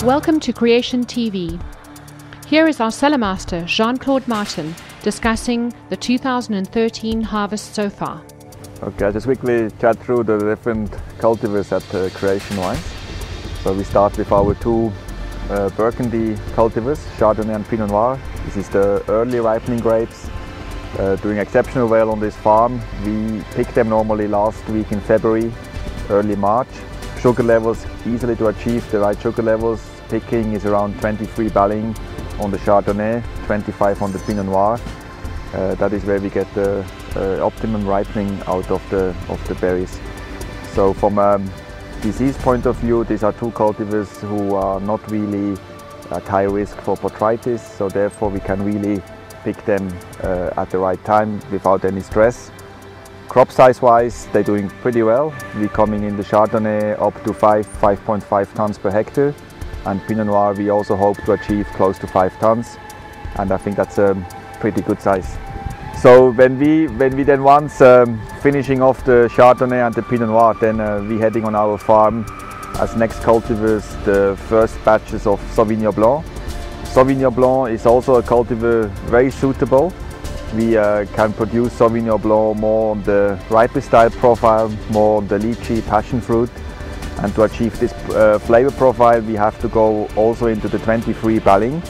Welcome to Creation TV. Here is our cellar master, Jean-Claude Martin, discussing the 2013 harvest so far. Okay, I'll just quickly chat through the different cultivars at Creation Wines. So we start with our two Burgundy cultivars, Chardonnay and Pinot Noir. This is the early ripening grapes, doing exceptionally well on this farm. We picked them normally last week in February, early March. Sugar levels, easily to achieve the right sugar levels. Picking is around 23 balling on the Chardonnay, 25 on the Pinot Noir. That is where we get the optimum ripening out of the berries. So from a disease point of view, these are two cultivars who are not really at high risk for botrytis, so therefore we can really pick them at the right time without any stress. Crop size wise, they're doing pretty well. We're coming in the Chardonnay up to 5.5 tons per hectare, and Pinot Noir we also hope to achieve close to 5 tons, and I think that's a pretty good size. So when we then once finishing off the Chardonnay and the Pinot Noir, then we're heading on our farm as next cultivars the first batches of Sauvignon Blanc. Sauvignon Blanc is also a cultivar very suitable. We can produce Sauvignon Blanc more on the riper style profile, more on the lychee passion fruit. And to achieve this flavor profile, we have to go also into the 23 balling.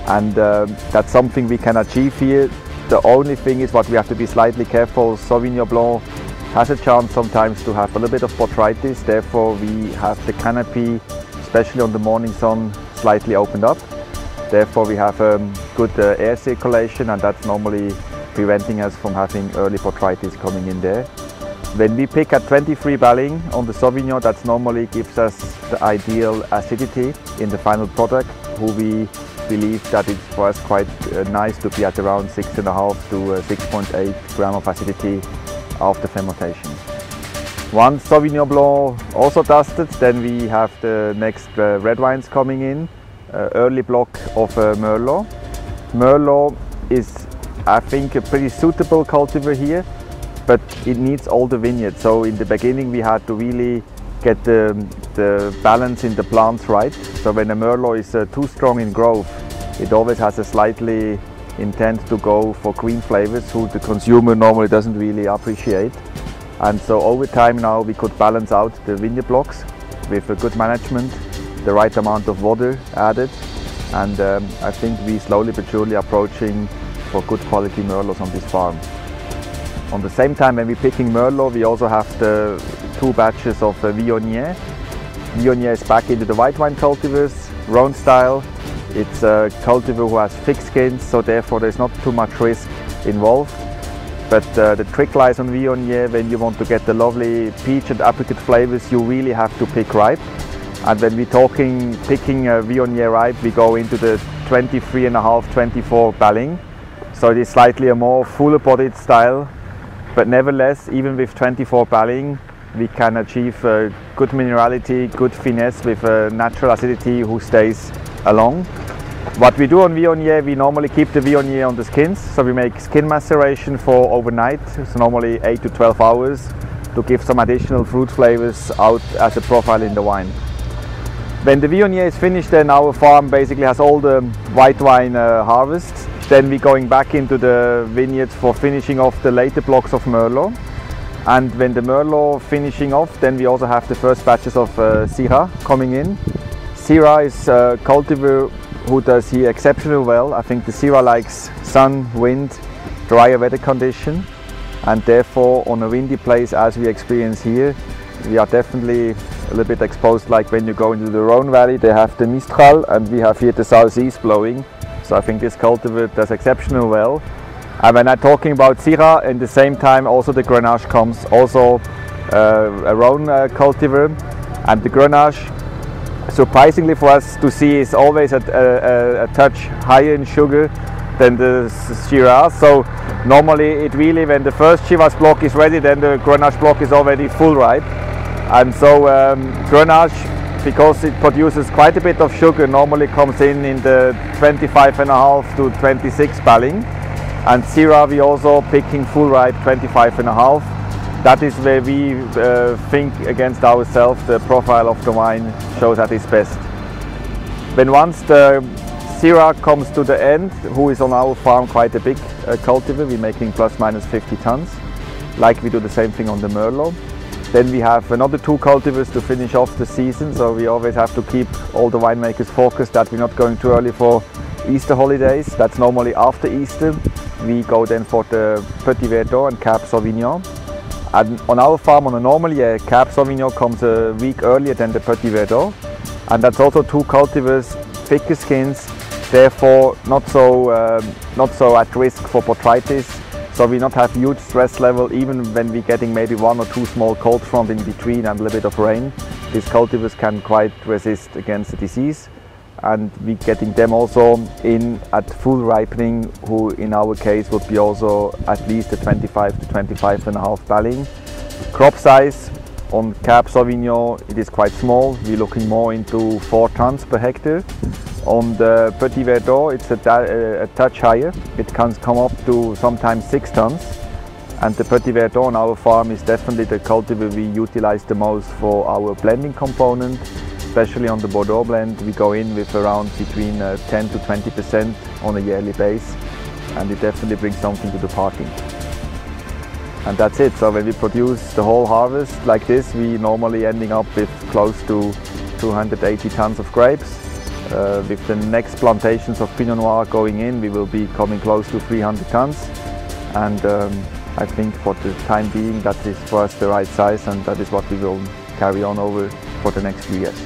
And that's something we can achieve here. The only thing is what we have to be slightly careful. Sauvignon Blanc has a chance sometimes to have a little bit of botrytis. Therefore, we have the canopy, especially on the morning sun, slightly opened up. Therefore, we have good air circulation, and that's normally preventing us from having early botrytis coming in there. When we pick at 23 balling on the Sauvignon, that normally gives us the ideal acidity in the final product, who we believe that it's for us quite nice to be at around 6.5 to 6.8 gram of acidity after fermentation. Once Sauvignon Blanc also dusted, then we have the next red wines coming in. Early block of Merlot. Merlot is, I think, a pretty suitable cultivar here, but it needs all the vineyards. So in the beginning we had to really get the balance in the plants right. So when a Merlot is too strong in growth, it always has a slightly intent to go for green flavors, who the consumer normally doesn't really appreciate. And so over time now we could balance out the vineyard blocks with a good management, the right amount of water added, and I think we slowly but surely approaching for good quality Merlots on this farm. On the same time, when we're picking Merlot, we also have the two batches of Viognier. Viognier is back into the white wine cultivars, Rhone style. It's a cultivar who has thick skins, so therefore there's not too much risk involved. But the trick lies on Viognier. When you want to get the lovely peach and apricot flavors, you really have to pick ripe. And when we're talking picking Viognier ripe, we go into the 23.5, 24 balling. So it is slightly a more fuller bodied style, but nevertheless, even with 24 balling, we can achieve good minerality, good finesse with a natural acidity who stays along. What we do on Viognier, we normally keep the Viognier on the skins. So we make skin maceration for overnight, so normally 8 to 12 hours, to give some additional fruit flavors out as a profile in the wine. When the Viognier is finished, then our farm basically has all the white wine harvests. Then we're going back into the vineyards for finishing off the later blocks of Merlot. And when the Merlot finishing off, then we also have the first batches of Syrah coming in. Syrah is a cultivar who does here exceptionally well. I think the Syrah likes sun, wind, drier weather condition, and therefore on a windy place as we experience here, we are definitely a little bit exposed. Like when you go into the Rhone Valley, they have the Mistral, and we have here the southeast blowing. So I think this cultivar does exceptionally well. And when I'm talking about Syrah, at the same time also the Grenache comes, also a Rhone cultivar. And the Grenache, surprisingly for us to see, is always a touch higher in sugar than the Shiraz. So normally it really, when the first Shiraz block is ready, then the Grenache block is already full ripe. And so Grenache, because it produces quite a bit of sugar, normally comes in the 25.5 to 26 balling. And Syrah we also picking full ripe 25.5. That is where we think against ourselves the profile of the wine shows at its best. When once the Syrah comes to the end, who is on our farm quite a big cultivar, we're making plus minus 50 tons, like we do the same thing on the Merlot. Then we have another 2 cultivars to finish off the season, so we always have to keep all the winemakers focused that we're not going too early for Easter holidays. That's normally after Easter. We go then for the Petit Verdot and Cab Sauvignon. And on our farm, on a normal year, Cab Sauvignon comes a week earlier than the Petit Verdot. And that's also 2 cultivars, thicker skins, therefore not so at risk for botrytis. So we not have huge stress level even when we're getting maybe 1 or 2 small cold front in between and a little bit of rain. These cultivars can quite resist against the disease, and we're getting them also in at full ripening, who in our case would be also at least a 25 to 25.5 Balling. Crop size on Cab Sauvignon, it is quite small. We're looking more into 4 tons per hectare. On the Petit Verdot, it's a touch higher. It can come up to sometimes 6 tons. And the Petit Verdot on our farm is definitely the cultivar we utilize the most for our blending component. Especially on the Bordeaux blend, we go in with around between 10 to 20% on a yearly base. And it definitely brings something to the party. And that's it. So when we produce the whole harvest like this, we normally ending up with close to 280 tons of grapes. With the next plantations of Pinot Noir going in, we will be coming close to 300 tons. And I think for the time being, that is for us the right size, and that is what we will carry on over for the next few years.